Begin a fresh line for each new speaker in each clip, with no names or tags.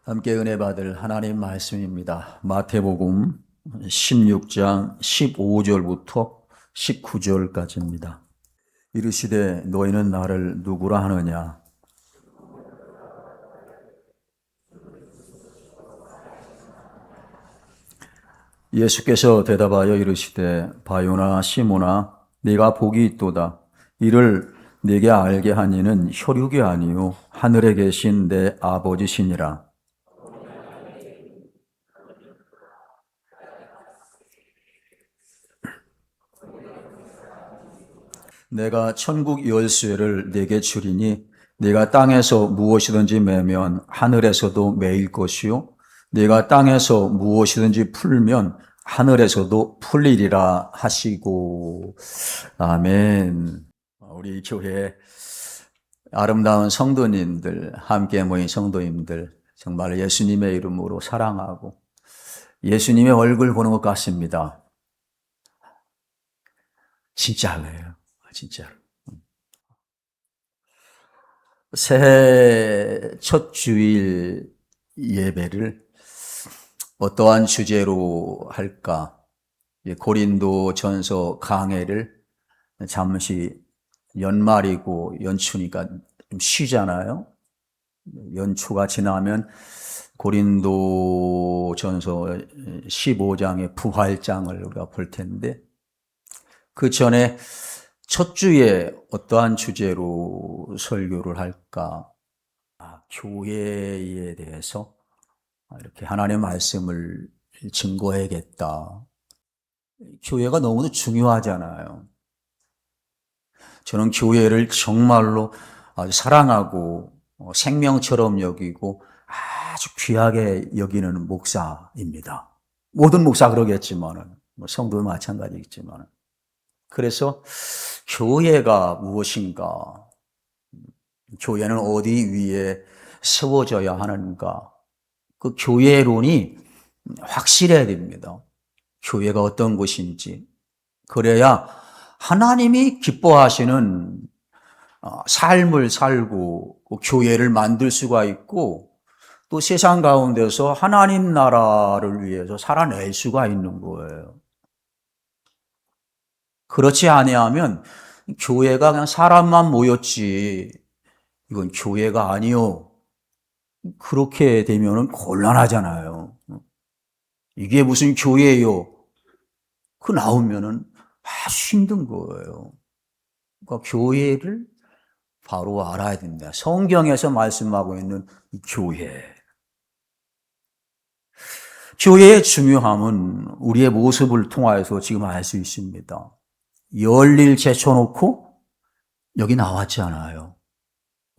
함께 은혜 받을 하나님 말씀입니다. 마태복음 16장 15절부터 19절까지입니다. 이르시되 너희는 나를 누구라 하느냐? 예수께서 대답하여 이르시되 바요나 시모나 네가 복이 있도다. 이를 네게 알게 한 이는 혈육이 아니요 하늘에 계신 내 아버지시니라. 내가 천국 열쇠를 네게 주리니 네가 땅에서 무엇이든지 매면 하늘에서도 매일 것이요 네가 땅에서 무엇이든지 풀면 하늘에서도 풀리리라 하시고. 아멘. 우리 교회 아름다운 성도님들, 함께 모인 성도님들, 정말 예수님의 이름으로 사랑하고 예수님의 얼굴 보는 것 같습니다. 진짜예요. 진짜로. 새해 첫 주일 예배를 어떠한 주제로 할까? 고린도 전서 강해를 잠시 연말이고 연초니까 좀 쉬잖아요. 연초가 지나면 고린도 전서 15장의 부활장을 우리가 볼 텐데, 그 전에 첫 주에 어떠한 주제로 설교를 할까? 교회에 대해서 이렇게 하나님의 말씀을 증거해야겠다. 교회가 너무도 중요하잖아요. 저는 교회를 정말로 아주 사랑하고 생명처럼 여기고 아주 귀하게 여기는 목사입니다. 모든 목사 그러겠지만은, 성도도 마찬가지겠지만은. 그래서 교회가 무엇인가? 교회는 어디 위에 세워져야 하는가? 그 교회론이 확실해야 됩니다. 교회가 어떤 곳인지. 그래야 하나님이 기뻐하시는 삶을 살고 교회를 만들 수가 있고, 또 세상 가운데서 하나님 나라를 위해서 살아낼 수가 있는 거예요. 그렇지 아니하면 교회가 그냥 사람만 모였지 이건 교회가 아니요, 그렇게 되면 곤란하잖아요. 이게 무슨 교회예요? 그 나오면은 아주 힘든 거예요. 그러니까 교회를 바로 알아야 됩니다. 성경에서 말씀하고 있는 이 교회. 교회의 중요함은 우리의 모습을 통하여서 지금 알 수 있습니다. 열일 제쳐놓고 여기 나왔지 않아요.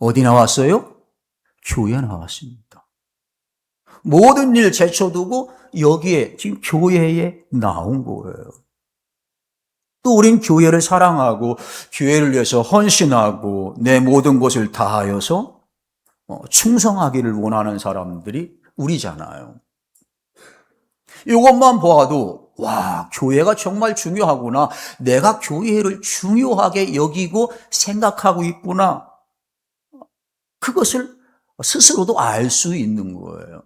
어디 나왔어요? 교회에 나왔습니다. 모든 일 제쳐두고 여기에 지금 교회에 나온 거예요. 또 우린 교회를 사랑하고 교회를 위해서 헌신하고 내 모든 것을 다하여서 충성하기를 원하는 사람들이 우리잖아요. 이것만 보아도 와, 교회가 정말 중요하구나. 내가 교회를 중요하게 여기고 생각하고 있구나. 그것을 스스로도 알 수 있는 거예요.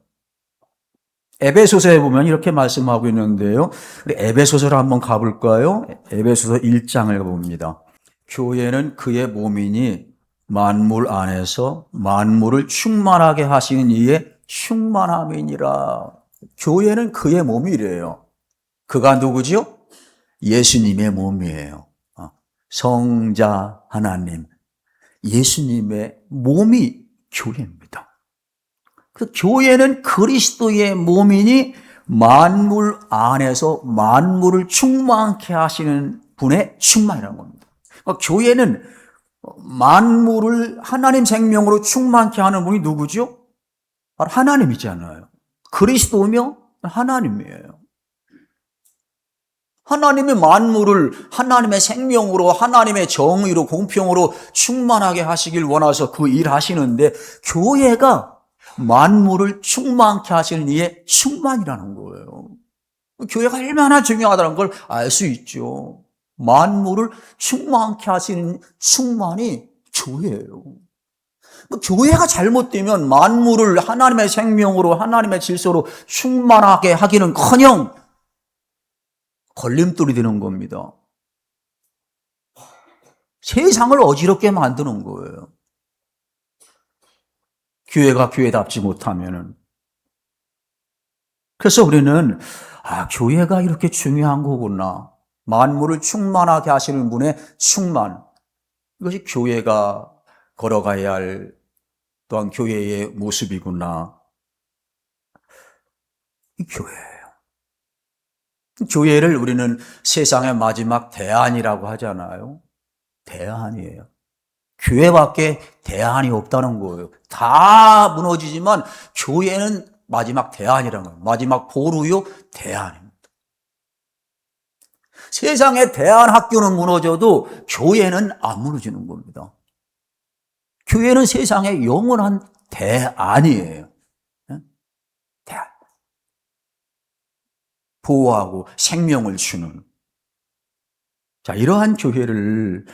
에베소서에 보면 이렇게 말씀하고 있는데요. 우리 에베소서를 한번 가볼까요? 에베소서 1장을 가봅니다. 교회는 그의 몸이니 만물 안에서 만물을 충만하게 하시는 이의 충만함이니라. 교회는 그의 몸이래요. 그가 누구지요? 예수님의 몸이에요. 성자 하나님, 예수님의 몸이 교회입니다. 그 교회는 그리스도의 몸이니 만물 안에서 만물을 충만케 하시는 분의 충만이라는 겁니다. 그러니까 교회는 만물을 하나님 생명으로 충만케 하는 분이 누구죠? 바로 하나님이잖아요. 그리스도며 하나님이에요. 하나님의 만물을 하나님의 생명으로, 하나님의 정의로, 공평으로 충만하게 하시길 원해서 그 일 하시는데, 교회가 만물을 충만케 하시는 이의 충만이라는 거예요. 교회가 얼마나 중요하다는 걸 알 수 있죠. 만물을 충만케 하시는 충만이 교회예요. 교회가 잘못되면 만물을 하나님의 생명으로 하나님의 질서로 충만하게 하기는커녕 걸림돌이 되는 겁니다. 세상을 어지럽게 만드는 거예요. 교회가 교회답지 못하면은. 그래서 우리는 교회가 이렇게 중요한 거구나. 만물을 충만하게 하시는 분의 충만. 이것이 교회가 걸어가야 할 또한 교회의 모습이구나. 이 교회예요. 교회를 우리는 세상의 마지막 대안이라고 하잖아요. 대안이에요. 교회밖에 대안이 없다는 거예요. 다 무너지지만 교회는 마지막 대안이라는 거예요. 마지막 보루요 대안입니다. 세상의 대안 학교는 무너져도 교회는 안 무너지는 겁니다. 교회는 세상의 영원한 대안이에요. 대안. 보호하고 생명을 주는. 자, 이러한 교회를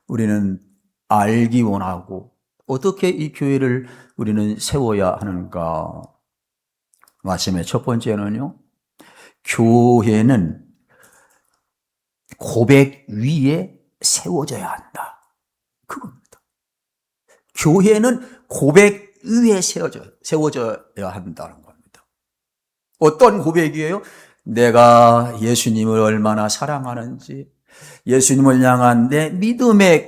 우리는 알기 원하고 어떻게 이 교회를 우리는 세워야 하는가? 말씀의 첫 번째는요. 교회는 고백 위에 세워져야 한다. 그겁니다. 교회는 고백 위에 세워져야 한다는 겁니다. 어떤 고백이에요? 내가 예수님을 얼마나 사랑하는지, 예수님을 향한 내 믿음의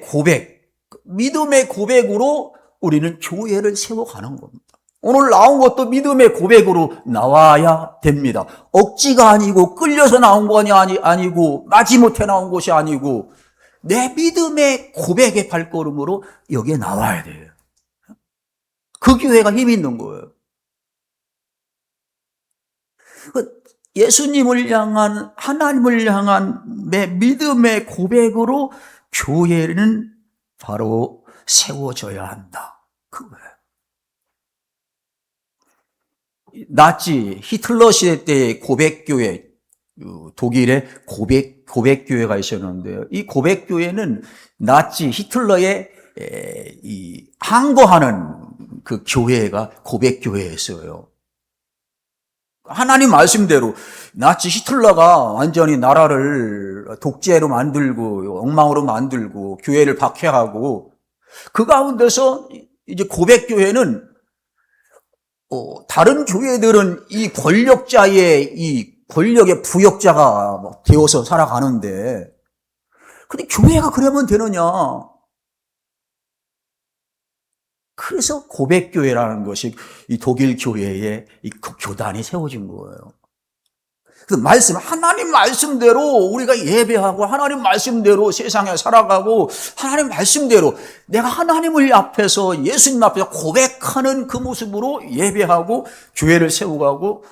고백으로 우리는 교회를 세워가는 겁니다. 오늘 나온 것도 믿음의 고백으로 나와야 됩니다. 억지가 아니고 끌려서 나온 것이 아니고 마지못해 나온 것이 아니고 내 믿음의 고백의 발걸음으로 여기에 나와야 돼요. 그 교회가 힘이 있는 거예요. 예수님을 향한, 하나님을 향한 내 믿음의 고백으로 교회는 바로 세워져야 한다. 그거예요. 나치 히틀러 시대 때의 고백교회, 독일의 고백교회가 있었는데요. 이 고백교회는 나치 히틀러의 항거하는 그 교회가 고백교회였어요. 하나님 말씀대로 나치 히틀러가 완전히 나라를 독재로 만들고 엉망으로 만들고 교회를 박해하고 그 가운데서 이제 고백교회는 다른 교회들은 이 권력자의 이 권력의 부역자가 되어서 살아가는데 근데 교회가 그러면 되느냐? 그래서 고백교회라는 것이 이 독일 교회의 이 교단이 세워진 거예요. 그래서 하나님 말씀대로 우리가 예배하고 하나님 말씀대로 세상에 살아가고 하나님 말씀대로 내가 하나님을 앞에서 예수님 앞에서 고백하는 그 모습으로 예배하고 교회를 세워가고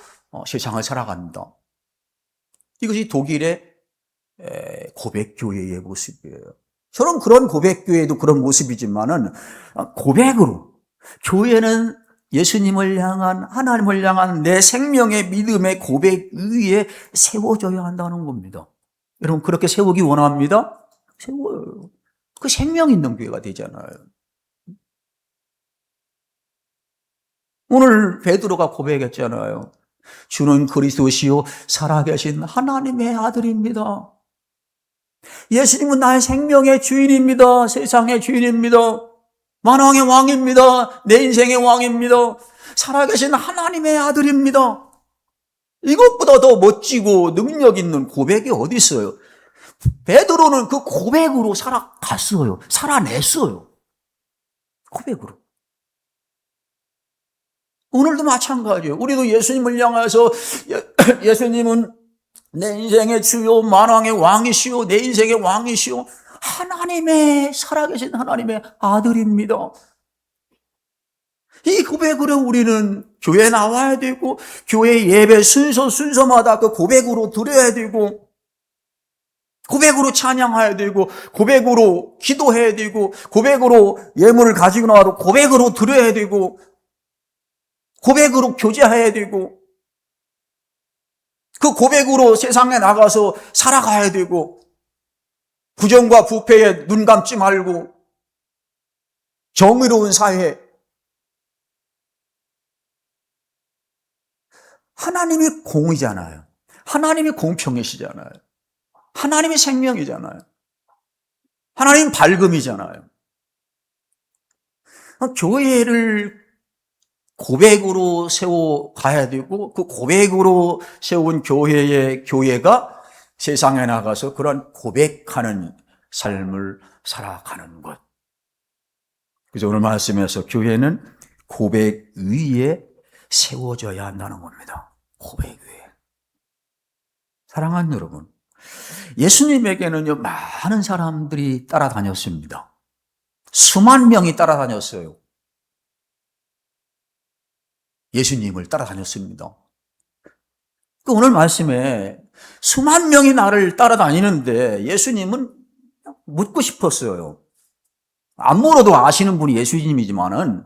세상을 살아간다. 이것이 독일의 고백교회의 모습이에요. 저는 그런 고백교회도 그런 모습이지만은 고백으로 교회는 예수님을 향한 하나님을 향한 내 생명의 믿음의 고백 위에 세워져야 한다는 겁니다. 여러분 그렇게 세우기 원합니다? 세워요. 그 생명 있는 교회가 되잖아요. 오늘 베드로가 고백했잖아요. 주는 그리스도시요 살아계신 하나님의 아들입니다. 예수님은 나의 생명의 주인입니다. 세상의 주인입니다. 만왕의 왕입니다. 내 인생의 왕입니다. 살아계신 하나님의 아들입니다. 이것보다 더 멋지고 능력 있는 고백이 어디 있어요? 베드로는 그 고백으로 살아갔어요. 살아냈어요. 고백으로. 오늘도 마찬가지예요. 우리도 예수님을 향해서 예수님은 내 인생의 주요 만왕의 왕이시오. 내 인생의 왕이시오. 하나님의 살아계신 하나님의 아들입니다. 이 고백으로 우리는 교회에 나와야 되고 교회 예배 순서마다 그 고백으로 드려야 되고 고백으로 찬양해야 되고 고백으로 기도해야 되고 고백으로 예물을 가지고 나와도 고백으로 드려야 되고 고백으로 교제해야 되고 그 고백으로 세상에 나가서 살아가야 되고 부정과 부패에 눈 감지 말고 정의로운 사회, 하나님이 공이잖아요. 하나님이 공평이시잖아요. 하나님이 생명이잖아요. 하나님 밝음이잖아요. 교회를 고백으로 세워 가야 되고 그 고백으로 세운 교회가 세상에 나가서 그런 고백하는 삶을 살아가는 것. 그래서 오늘 말씀에서 교회는 고백 위에 세워져야 한다는 겁니다. 고백 위에. 사랑하는 여러분, 예수님에게는요 많은 사람들이 따라다녔습니다. 수만 명이 따라다녔어요. 예수님을 따라다녔습니다. 오늘 말씀에 수만 명이 나를 따라다니는데 예수님은 묻고 싶었어요. 안 물어도 아시는 분이 예수님이지만은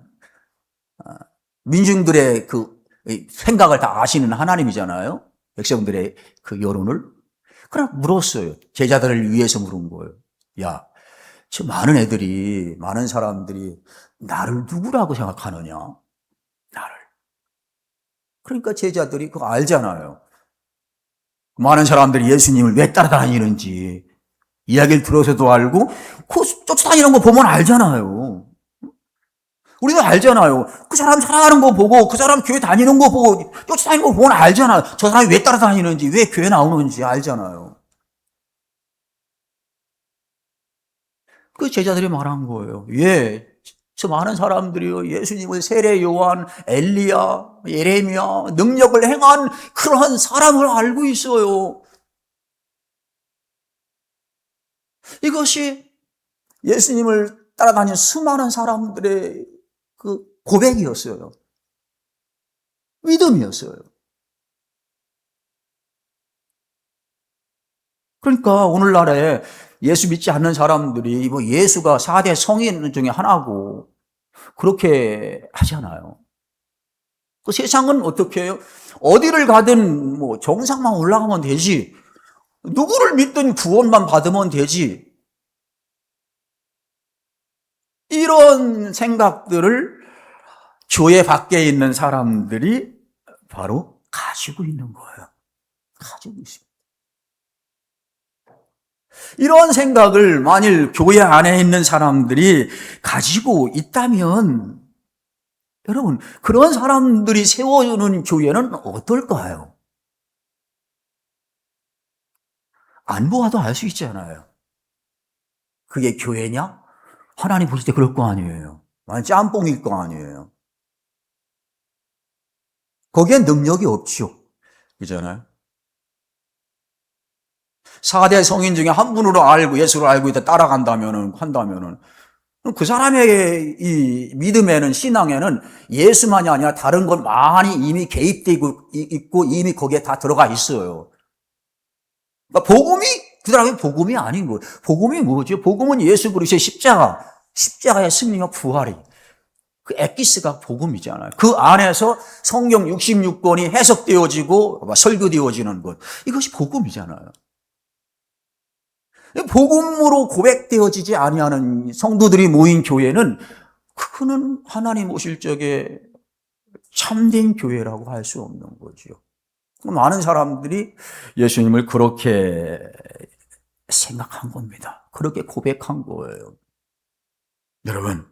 민중들의 그 생각을 다 아시는 하나님이잖아요. 백성들의 그 여론을. 그러나 물었어요. 제자들을 위해서 물은 거예요. 야, 저 많은 사람들이 나를 누구라고 생각하느냐? 나를. 그러니까 제자들이 그거 알잖아요. 많은 사람들이 예수님을 왜 따라다니는지 이야기를 들어서도 알고 그 쫓아다니는 거 보면 알잖아요. 우리도 알잖아요. 그 사람 살아가는 거 보고 그 사람 교회 다니는 거 보고 쫓아다니는 거 보면 알잖아요. 저 사람이 왜 따라다니는지 왜 교회 나오는지 알잖아요. 그 제자들이 말한 거예요. 예, 저 많은 사람들이요 예수님을 세례 요한, 엘리야, 예레미야 능력을 행한 그러한 사람을 알고 있어요. 이것이 예수님을 따라다니는 수많은 사람들의 그 고백이었어요. 믿음이었어요. 그러니까 오늘날에 예수 믿지 않는 사람들이 뭐 예수가 4대 성인 중에 하나고 그렇게 하잖아요. 그 세상은 어떻게 해요? 어디를 가든 뭐 정상만 올라가면 되지. 누구를 믿든 구원만 받으면 되지. 이런 생각들을 교회 밖에 있는 사람들이 바로 가지고 있는 거예요. 가지고 있습니다. 이런 생각을 만일 교회 안에 있는 사람들이 가지고 있다면 여러분, 그런 사람들이 세워주는 교회는 어떨까요? 안 보아도 알 수 있잖아요. 그게 교회냐? 하나님 보실 때 그럴 거 아니에요. 완전 짬뽕일 거 아니에요. 거기엔 능력이 없죠. 그잖아요. 4대 성인 중에 한 분으로 알고 예수를 알고 있다 한다면은 그 사람의 이 믿음에는 신앙에는 예수만이 아니라 다른 것 많이 이미 개입되고 있고 이미 거기에 다 들어가 있어요. 그러니까 복음이 그 사람의 복음이 아닌 거예요. 복음이 뭐죠? 복음은 예수 그리스도의 십자가의 승리와 부활이 그 엑기스가 복음이잖아요. 그 안에서 성경 66권이 해석되어지고 설교되어지는 것 이것이 복음이잖아요. 복음으로 고백되어지지 아니하는 성도들이 모인 교회는 그거는 하나님 오실 적에 참된 교회라고 할 수 없는 거죠. 많은 사람들이 예수님을 그렇게 생각한 겁니다. 그렇게 고백한 거예요. 여러분,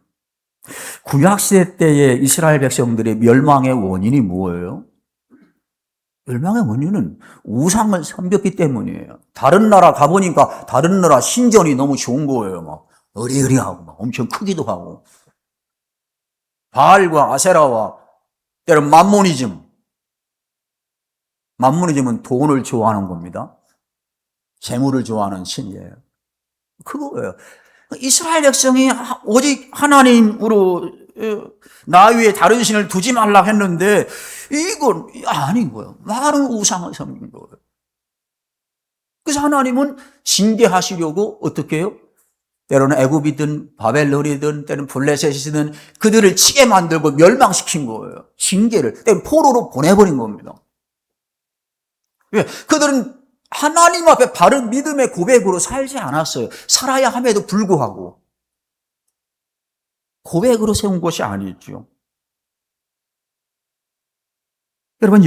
구약시대 때의 이스라엘 백성들의 멸망의 원인이 뭐예요? 멸망의 원인은 우상을 섬겼기 때문이에요. 다른 나라 가보니까 다른 나라 신전이 너무 좋은 거예요. 막 어리어리하고 막 엄청 크기도 하고. 바알과 아세라와 때론 만모니즘은 돈을 좋아하는 겁니다. 재물을 좋아하는 신이에요. 그거예요. 이스라엘 백성이 오직 하나님으로 나 위에 다른 신을 두지 말라 했는데 이건 아닌 거예요. 많은 우상을 섬긴 거예요. 그래서 하나님은 징계하시려고 어떻게 해요? 때로는 애굽이든 바벨론이든 때로는 블레셋이든 그들을 치게 만들고 멸망시킨 거예요. 징계를 때로는 포로로 보내버린 겁니다. 왜? 그들은 하나님 앞에 바른 믿음의 고백으로 살지 않았어요. 살아야 함에도 불구하고 고백으로 세운 것이 아니죠. 여러분,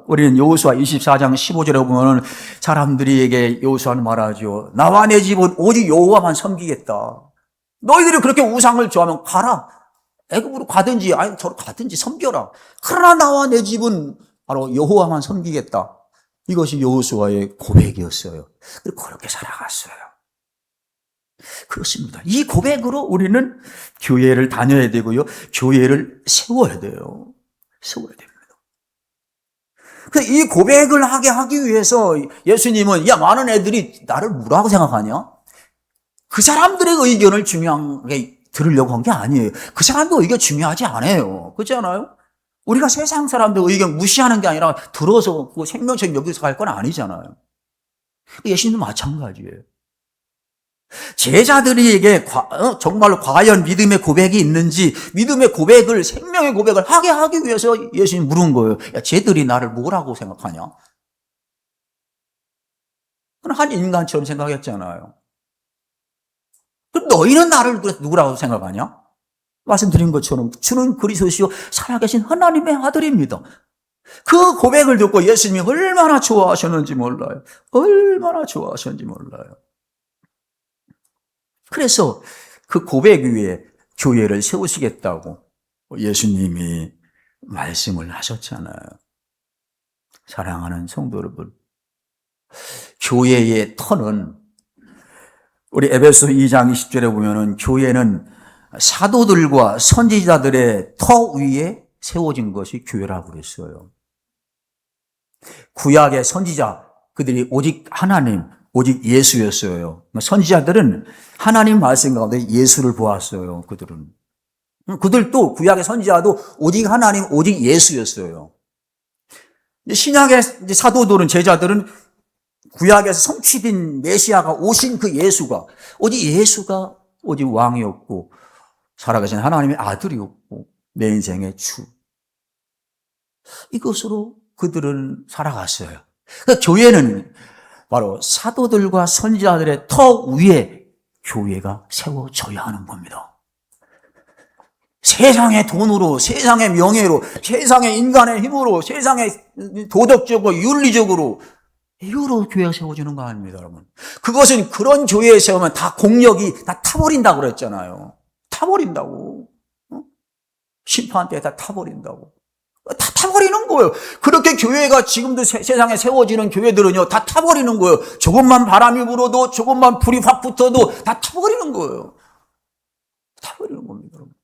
우리는 여호수아 24장 15절에 보면 사람들에게 여호수아는 말하죠. 나와 내 집은 오직 여호와만 섬기겠다. 너희들이 그렇게 우상을 좋아하면 가라. 애굽으로 가든지 아니 저로 가든지 섬겨라. 그러나 나와 내 집은 바로 여호와만 섬기겠다. 이것이 여호수아의 고백이었어요. 그리고 그렇게 살아갔어요. 그렇습니다. 이 고백으로 우리는 교회를 다녀야 되고요. 교회를 세워야 돼요. 세워야 됩니다. 이 고백을 하기 위해서 예수님은 야, 많은 애들이 나를 뭐라고 생각하냐? 그 사람들의 의견을 중요하게 들으려고 한 게 아니에요. 그 사람들 의견 중요하지 않아요. 그렇지 않아요? 우리가 세상 사람들 의견 무시하는 게 아니라 들어서 그 생명처럼 여기서 갈 건 아니잖아요. 예수님도 마찬가지예요. 제자들에게 정말로 과연 믿음의 고백이 있는지 믿음의 고백을 생명의 고백을 하기 위해서 예수님이 물은 거예요. 야, 쟤들이 나를 뭐라고 생각하냐? 그건 한 인간처럼 생각했잖아요. 그럼 너희는 나를 누구라고 생각하냐? 말씀드린 것처럼 주는 그리스도시요 살아계신 하나님의 아들입니다. 그 고백을 듣고 예수님이 얼마나 좋아하셨는지 몰라요. 얼마나 좋아하셨는지 몰라요. 그래서 그 고백 위에 교회를 세우시겠다고 예수님이 말씀을 하셨잖아요. 사랑하는 성도 여러분, 교회의 터는 우리 에베소 2장 20절에 보면은 교회는 사도들과 선지자들의 터 위에 세워진 것이 교회라고 그랬어요. 구약의 선지자, 그들이 오직 하나님, 오직 예수였어요. 선지자들은 하나님 말씀 가운데 예수를 보았어요. 그들도 구약의 선지자도 오직 하나님, 오직 예수였어요. 신약의 사도들은 제자들은 구약에서 성취된 메시아가 오신 그 예수가 오직 왕이었고 살아계신 하나님의 아들이었고 내 인생의 주. 이것으로 그들은 살아갔어요. 그러니까 교회는 바로 사도들과 선지자들의 터 위에 교회가 세워져야 하는 겁니다. 세상의 돈으로, 세상의 명예로, 세상의 인간의 힘으로, 세상의 도덕적으로, 윤리적으로 이거로 교회가 세워지는 거 아닙니다, 여러분. 그것은 그런 교회에 세우면 다 공력이 다 타버린다고 그랬잖아요. 타버린다고. 심판 때 다 타버린다고. 다 타버리는 거예요. 그렇게 교회가 지금도 세상에 세워지는 교회들은요, 다 타버리는 거예요. 조금만 바람이 불어도, 조금만 불이 확 붙어도 다 타버리는 거예요. 타버리는 겁니다, 여러분.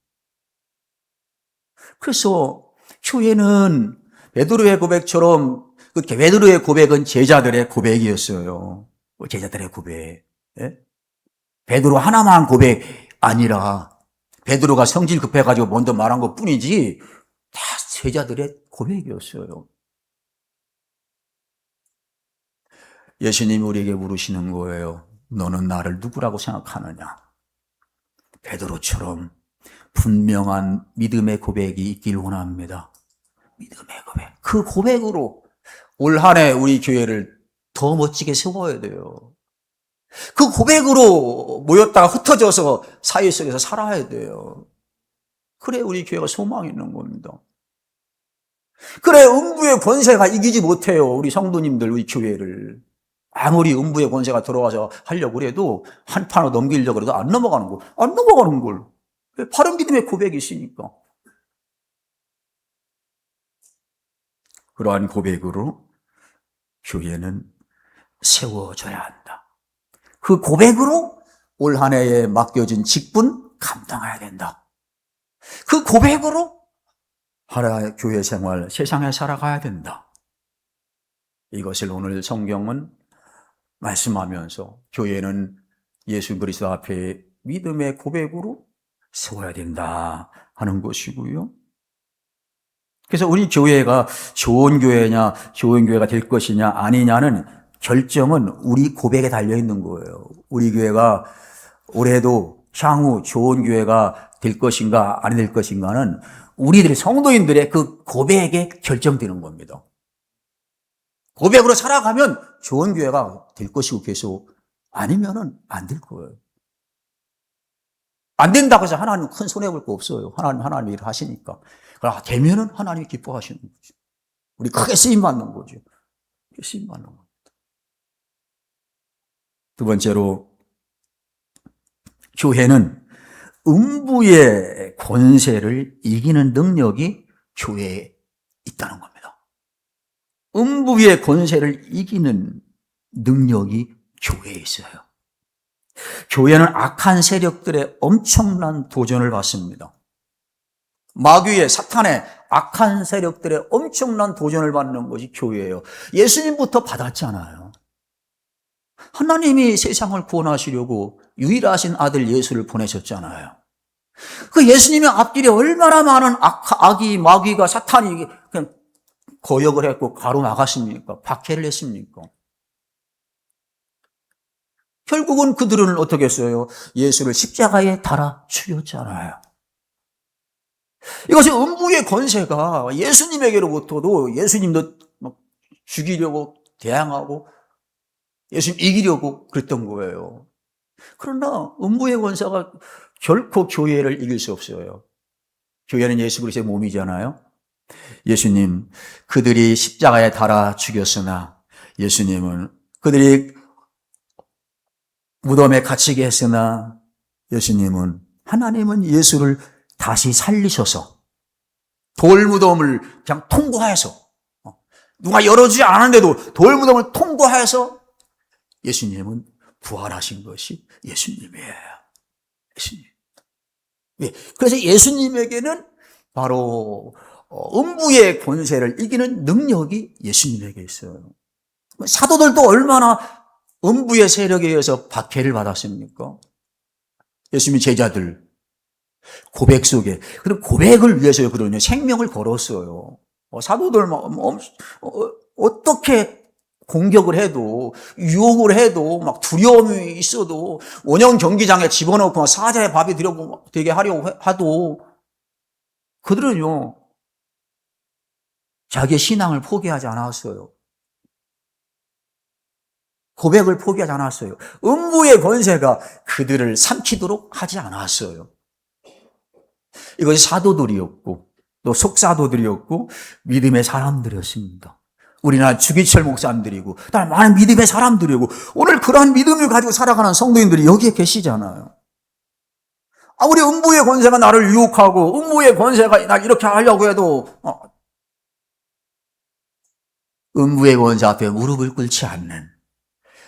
그래서 교회는 베드로의 고백처럼 베드로의 고백은 제자들의 고백이었어요. 제자들의 고백. 예? 베드로 하나만 고백 아니라 베드로가 성질 급해가지고 먼저 말한 것 뿐이지 다 제자들의 고백이었어요. 예수님이 우리에게 물으시는 거예요. 너는 나를 누구라고 생각하느냐? 베드로처럼 분명한 믿음의 고백이 있길 원합니다. 믿음의 고백. 그 고백으로 올 한 해 우리 교회를 더 멋지게 세워야 돼요. 그 고백으로 모였다가 흩어져서 사회 속에서 살아야 돼요. 그래 우리 교회가 소망이 있는 겁니다. 그래 음부의 권세가 이기지 못해요. 우리 성도님들 우리 교회를. 아무리 음부의 권세가 들어와서 하려고 그래도 한 판을 넘기려고 해도 안 넘어가는 걸. 바른 믿음의 고백이 있으니까. 그러한 고백으로 교회는 세워져야 한다. 그 고백으로 올 한 해에 맡겨진 직분 감당해야 된다. 그 고백으로 하나의 교회 생활, 세상에 살아가야 된다. 이것을 오늘 성경은 말씀하면서 교회는 예수 그리스도 앞에 믿음의 고백으로 세워야 된다 하는 것이고요. 그래서 우리 교회가 좋은 교회냐, 좋은 교회가 될 것이냐, 아니냐는 결정은 우리 고백에 달려있는 거예요. 우리 교회가 올해도 향후 좋은 교회가 될 것인가, 아니 될 것인가는 우리들 성도인들의 그 고백에 결정되는 겁니다. 고백으로 살아가면 좋은 교회가 될 것이고 계속 아니면은 안 될 거예요. 안 된다고 해서 하나님 큰 손해볼 거 없어요. 하나님 일을 하시니까. 그러나 되면은 하나님이 기뻐하시는 거죠. 우리 크게 쓰임받는 거죠. 크게 쓰임받는 겁니다. 두 번째로, 교회는 음부의 권세를 이기는 능력이 교회에 있다는 겁니다. 음부의 권세를 이기는 능력이 교회에 있어요. 교회는 악한 세력들의 엄청난 도전을 받습니다. 마귀의, 사탄의 악한 세력들의 엄청난 도전을 받는 것이 교회예요. 예수님부터 받았잖아요. 하나님이 세상을 구원하시려고 유일하신 아들 예수를 보내셨잖아요. 그 예수님의 앞길에 얼마나 많은 악이, 마귀가, 사탄이 그냥 거역을 했고 가로막았습니까? 박해를 했습니까? 결국은 그들은 어떻게 했어요? 예수를 십자가에 달아 죽였잖아요. 이것이 음부의 권세가 예수님에게로부터도, 예수님도 막 죽이려고 대항하고 예수님 이기려고 그랬던 거예요. 그러나 음부의 권세가 결코 교회를 이길 수 없어요. 교회는 예수 그리스도의 몸이잖아요. 예수님, 그들이 십자가에 달아 죽였으나, 예수님은 그들이 무덤에 갇히게 했으나, 예수님은, 하나님은 예수를 다시 살리셔서 돌무덤을 그냥 통과해서, 누가 열어주지 않았는데도 돌무덤을 통과해서 예수님은 부활하신 것이 예수님이에요. 예수님. 그래서 예수님에게는 바로 음부의 권세를 이기는 능력이 예수님에게 있어요. 사도들도 얼마나 음부의 세력에 의해서 박해를 받았습니까? 예수님의 제자들 고백 속에, 그런 고백을 위해서 그러냐, 생명을 걸었어요. 사도들 어떻게 공격을 해도, 유혹을 해도, 막 두려움이 있어도, 원형 경기장에 집어넣고 사자의 밥이 되게 하려고 하도, 그들은요, 자기의 신앙을 포기하지 않았어요. 고백을 포기하지 않았어요. 음부의 권세가 그들을 삼키도록 하지 않았어요. 이것이 사도들이었고, 또 속사도들이었고, 믿음의 사람들이었습니다. 우리나라 주기철 목사님들이고, 다른 많은 믿음의 사람들이고, 오늘 그러한 믿음을 가지고 살아가는 성도인들이 여기에 계시잖아요. 아무리 음부의 권세가 나를 유혹하고, 음부의 권세가 날 이렇게 하려고 해도, 음부의 권세 앞에 무릎을 꿇지 않는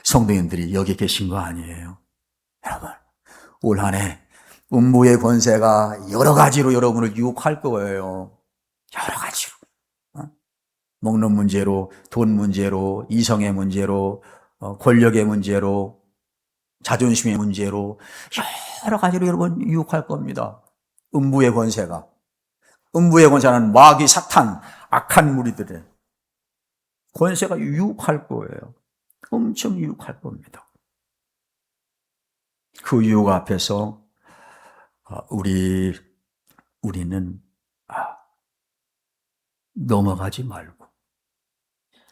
성도인들이 여기 계신 거 아니에요? 여러분, 올 한 해 음부의 권세가 여러 가지로 여러분을 유혹할 거예요. 여러 가지로. 먹는 문제로, 돈 문제로, 이성의 문제로, 권력의 문제로, 자존심의 문제로 여러 가지로 여러분 유혹할 겁니다. 음부의 권세가. 음부의 권세는 마귀, 사탄, 악한 무리들의 권세가 유혹할 거예요. 엄청 유혹할 겁니다. 그 유혹 앞에서 우리는 넘어가지 말고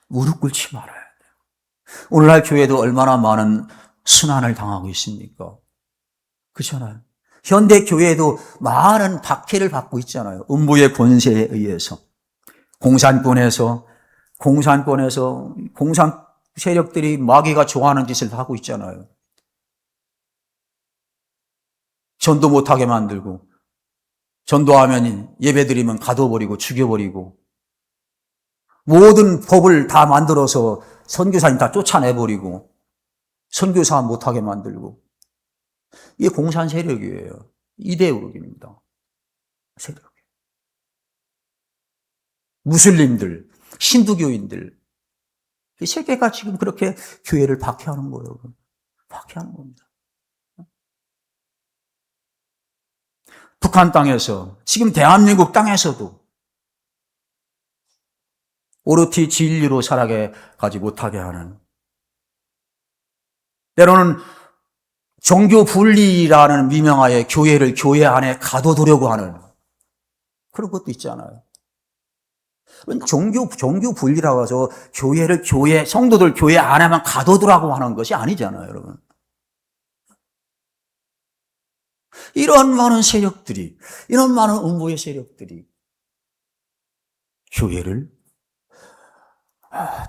무릎 꿇지 말아야 돼요. 오늘날 교회도 얼마나 많은 순환을 당하고 있습니까? 그렇잖아요. 현대 교회도 많은 박해를 받고 있잖아요. 음부의 권세에 의해서. 공산권에서 공산 세력들이 마귀가 좋아하는 짓을 하고 있잖아요. 전도 못하게 만들고, 전도하면 예배드리면 가둬버리고 죽여버리고, 모든 법을 다 만들어서 선교사님 다 쫓아내버리고, 선교사 못하게 만들고, 이게 공산 세력이에요. 이데올로기입니다. 세력. 무슬림들, 힌두교인들, 이 세계가 지금 그렇게 교회를 박해하는 거예요. 박해하는 겁니다. 북한 땅에서, 지금 대한민국 땅에서도 오롯이 진리로 살아가지 못하게 하는, 때로는 종교 분리라는 미명하에 교회를 교회 안에 가둬두려고 하는 그런 것도 있잖아요. 종교 분리라고 해서 성도들 교회 안에만 가둬두라고 하는 것이 아니잖아요, 여러분. 이런 많은 세력들이, 이런 많은 음부의 세력들이 교회를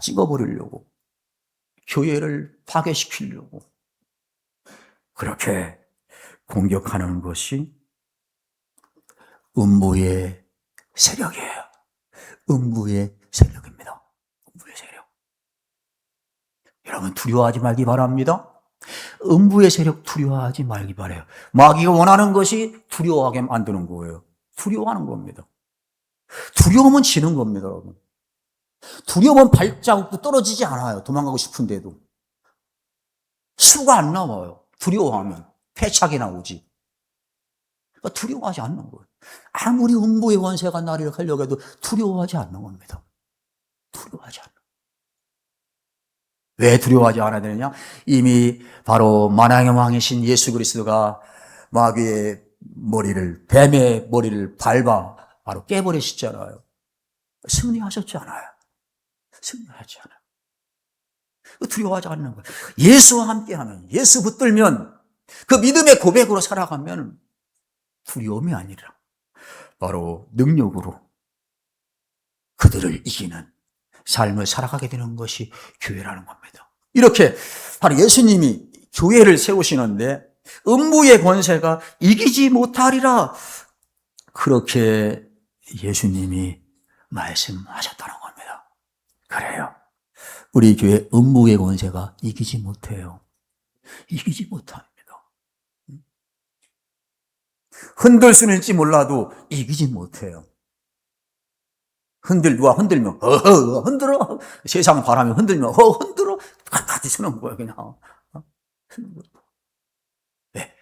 찍어버리려고, 교회를 파괴시키려고 그렇게 공격하는 것이 음부의 세력이에요. 음부의 세력입니다. 음부의 세력. 여러분 두려워하지 말기 바랍니다. 음부의 세력 두려워하지 말기 바라요. 마귀가 원하는 것이 두려워하게 만드는 거예요. 두려워하는 겁니다. 두려움은 지는 겁니다, 여러분. 두려움은 발자국도 떨어지지 않아요. 도망가고 싶은데도. 수가 안 나와요. 두려워하면. 패착이 나오지. 그러니까 두려워하지 않는 거예요. 아무리 음부의 권세가 나를 하려고 해도 두려워하지 않는 겁니다. 두려워하지 않는 거예요. 왜 두려워하지 않아야 되느냐? 이미 바로 만왕의 왕이신 예수 그리스도가 마귀의 머리를, 뱀의 머리를 밟아 바로 깨버리셨잖아요. 승리하셨잖아요. 승리하잖아요. 두려워하지 않는 거예요. 예수와 함께하면, 예수 붙들면, 그 믿음의 고백으로 살아가면 두려움이 아니라 바로 능력으로 그들을 이기는 삶을 살아가게 되는 것이 교회라는 겁니다. 이렇게 바로 예수님이 교회를 세우시는데 음부의 권세가 이기지 못하리라, 그렇게 예수님이 말씀하셨다는 겁니다. 그래요. 우리 교회 음부의 권세가 이기지 못해요. 이기지 못합니다. 흔들 수는 있지 몰라도 이기지 못해요. 누가 흔들면 흔들어. 세상 바람이 흔들면 흔들어. 같이 서는 거예요, 그냥. 네.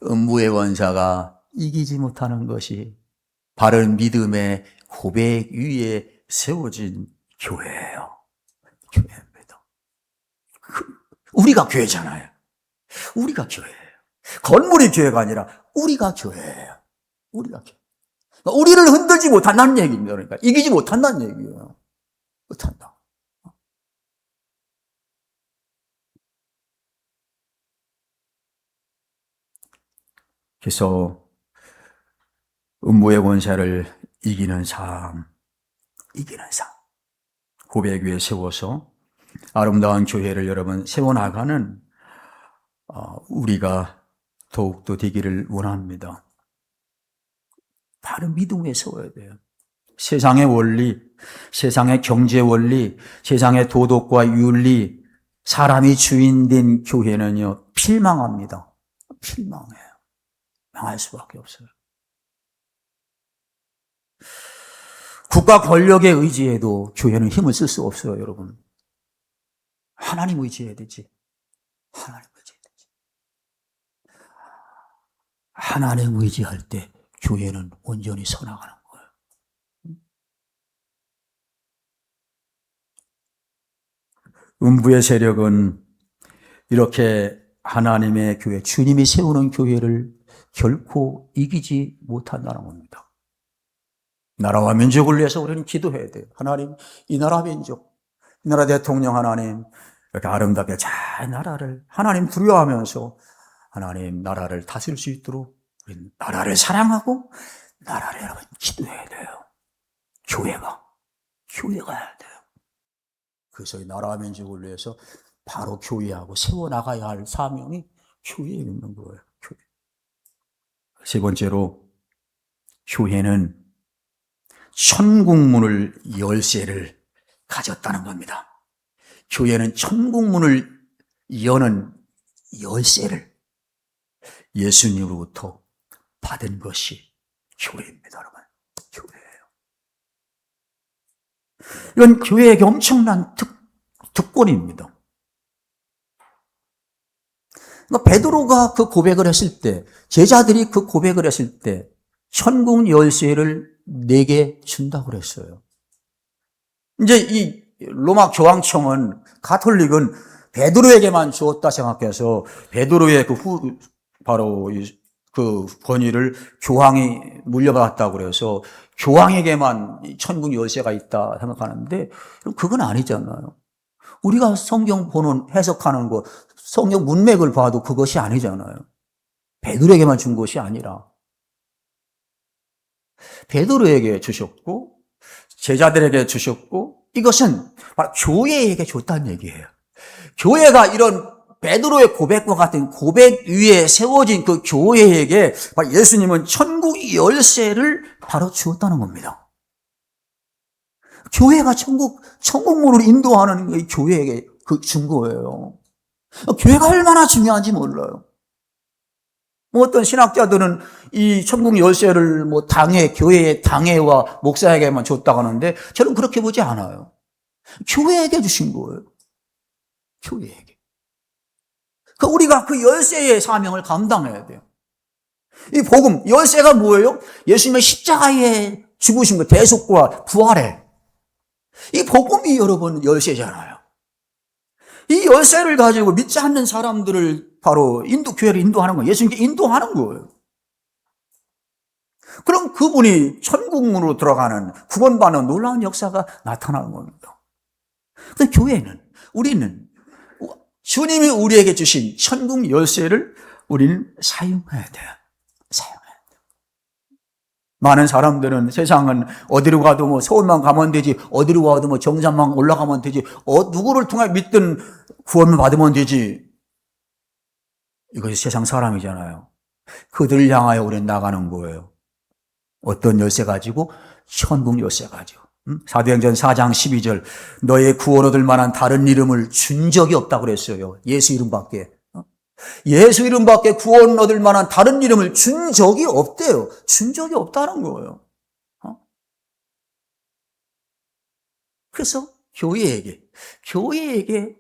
음부의 권세가 이기지 못하는 것이 바른 믿음의 고백 위에 세워진 교회예요. 교회입니다. 우리가 교회잖아요. 우리가 교회예요. 건물이 교회가 아니라 우리가 교회예요. 우리가 교회. 우리를 흔들지 못한다는 얘기입니다. 그러니까 이기지 못한다는 얘기예요. 못한다. 그래서 음부의 권세를 이기는 삶, 고백 위에 세워서 아름다운 교회를 여러분 세워나가는 우리가 더욱더 되기를 원합니다. 바로 믿음 위에 세워야 돼요. 세상의 원리, 세상의 경제 원리, 세상의 도덕과 윤리, 사람이 주인된 교회는요, 필망합니다. 필망해요. 망할 수밖에 없어요. 국가 권력에 의지해도 교회는 힘을 쓸 수 없어요, 여러분. 하나님 의지해야 되지. 하나님 의지해야 되지. 하나님 의지할 때 교회는 온전히 서나가는 거예요. 음부의 세력은 이렇게 하나님의 교회, 주님이 세우는 교회를 결코 이기지 못한다는 겁니다. 나라와 민족을 위해서 우리는 기도해야 돼요. 하나님, 이 나라 민족, 이 나라 대통령 하나님, 이렇게 아름답게 잘 나라를 하나님 두려워하면서 하나님 나라를 다스릴 수 있도록 우리는 나라를 사랑하고 나라를 여러분 기도해야 돼요. 교회가 해야 돼요. 그래서 이 나라와 민족을 위해서 바로 교회하고 세워나가야 할 사명이 교회에 있는 거예요. 교회. 세 번째로, 교회는 천국문을 열쇠를 가졌다는 겁니다. 교회는 천국문을 여는 열쇠를 예수님으로부터 받은 것이 교회입니다, 여러분. 교회예요. 이건 교회에게 엄청난 특권입니다. 그러니까 베드로가 그 고백을 했을 때, 제자들이 그 고백을 했을 때 천국 열쇠를 내게 준다고 그랬어요. 이제 이 로마 교황청은, 가톨릭은 베드로에게만 주었다 생각해서 베드로의 바로 그 권위를 교황이 물려받았다고 그래서 교황에게만 천국 열쇠가 있다 생각하는데 그건 아니잖아요. 우리가 성경 보는, 해석하는 것, 성경 문맥을 봐도 그것이 아니잖아요. 베드로에게만 준 것이 아니라 베드로에게 주셨고 제자들에게 주셨고 이것은 바로 교회에게 줬다는 얘기예요. 교회가 이런 베드로의 고백과 같은 고백 위에 세워진 그 교회에게 바로 예수님은 천국 열쇠를 바로 주었다는 겁니다. 교회가 천국문을 인도하는 이 교회에게 준 거예요. 교회가 얼마나 중요한지 몰라요. 어떤 신학자들은 이 천국 열쇠를 교회의 당회와 목사에게만 줬다고 하는데 저는 그렇게 보지 않아요. 교회에게 주신 거예요. 교회에게. 우리가 그 열쇠의 사명을 감당해야 돼요. 이 복음, 열쇠가 뭐예요? 예수님의 십자가에 죽으신 것, 대속과 부활에. 이 복음이 여러분 열쇠잖아요. 이 열쇠를 가지고 믿지 않는 사람들을 바로 교회를 인도하는 거예요. 예수님께 인도하는 거예요. 그럼 그분이 천국문으로 들어가는, 구원받는 놀라운 역사가 나타나는 겁니다. 근데 우리는 주님이 우리에게 주신 천국 열쇠를 우리는 사용해야 돼요. 많은 사람들은 세상은 어디로 가도 서울만 가면 되지, 어디로 가도 정상만 올라가면 되지, 누구를 통해 믿든 구원을 받으면 되지. 이것이 세상 사람이잖아요. 그들을 향하여 우리는 나가는 거예요. 어떤 열쇠 가지고? 천국 열쇠 가지고. 사도행전 4장 12절, 너의 구원 얻을 만한 다른 이름을 준 적이 없다고 그랬어요. 예수 이름밖에. 예수 이름밖에 구원 얻을 만한 다른 이름을 준 적이 없대요. 준 적이 없다는 거예요. 그래서 교회에게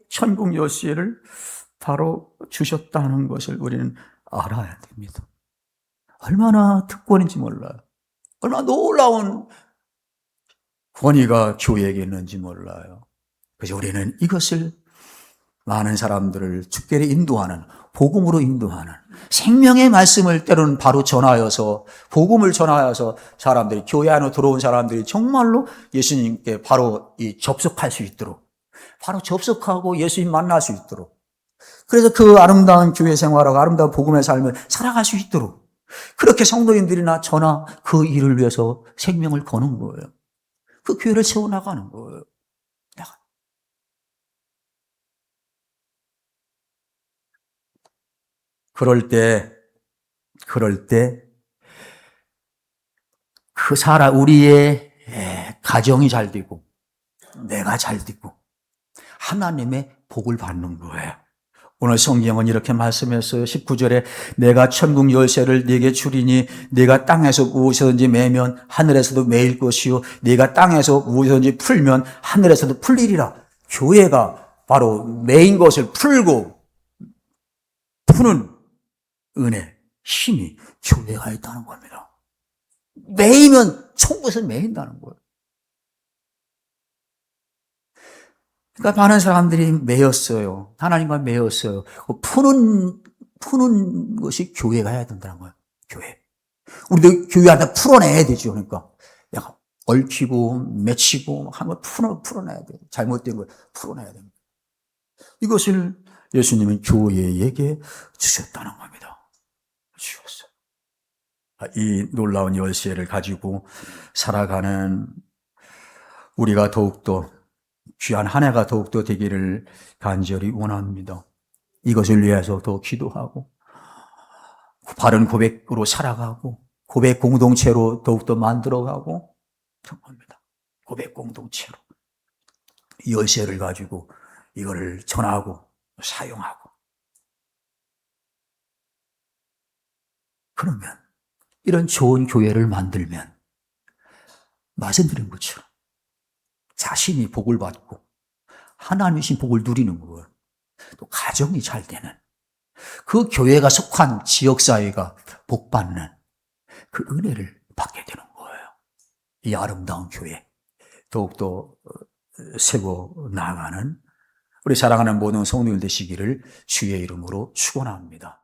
천국 열쇠를 바로 주셨다는 것을 우리는 알아야 됩니다. 얼마나 특권인지 몰라요. 얼마나 놀라운 권위가 교회에게 있는지 몰라요. 그래서 우리는 이것을 많은 사람들을 주께로 인도하는, 복음으로 인도하는, 생명의 말씀을 때로는 바로 전하여서, 복음을 전하여서 사람들이, 교회 안으로 들어온 사람들이 정말로 예수님께 바로 접속할 수 있도록, 바로 접속하고 예수님 만날 수 있도록, 그래서 그 아름다운 교회 생활하고 아름다운 복음의 삶을 살아갈 수 있도록, 그렇게 성도님들이나 저나 그 일을 위해서 생명을 거는 거예요. 그 교회를 세워나가는 거예요. 그럴 때 우리의 가정이 잘 되고, 내가 잘 되고, 하나님의 복을 받는 거예요. 오늘 성경은 이렇게 말씀했어요. 19절에 내가 천국 열쇠를 네게 주리니 네가 땅에서 무엇이든지 매면 하늘에서도 매일 것이요 네가 땅에서 무엇이든지 풀면 하늘에서도 풀리리라. 교회가 바로 매인 것을 풀고 푸는 은혜, 힘이 교회가 있다는 겁니다. 매이면 천국에서 매인다는 거예요. 그러니까 많은 사람들이 매였어요. 하나님과 매였어요. 푸는 것이 교회가 해야 된다는 거예요. 교회. 우리도 교회한테 풀어내야 되죠. 그러니까 약간 얽히고 맺히고 한 걸 풀어내야 돼요. 잘못된 걸 풀어내야 됩니다. 이것을 예수님은 교회에게 주셨다는 겁니다. 주셨어요. 이 놀라운 열쇠를 가지고 살아가는 우리가 더욱더 귀한 한 해가 더욱더 되기를 간절히 원합니다. 이것을 위해서 더 기도하고 바른 고백으로 살아가고 고백 공동체로 더욱더 만들어가고 그런 겁니다. 고백 공동체로 이 열쇠를 가지고 이거를 전하고 사용하고 그러면 이런 좋은 교회를 만들면 말씀드린 것처럼 자신이 복을 받고 하나님이신 복을 누리는 거예요. 또 가정이 잘 되는 그 교회가 속한 지역사회가 복받는 그 은혜를 받게 되는 거예요. 이 아름다운 교회 더욱더 세워 나가는 우리 사랑하는 모든 성도들 되시기를 주의 이름으로 축원합니다.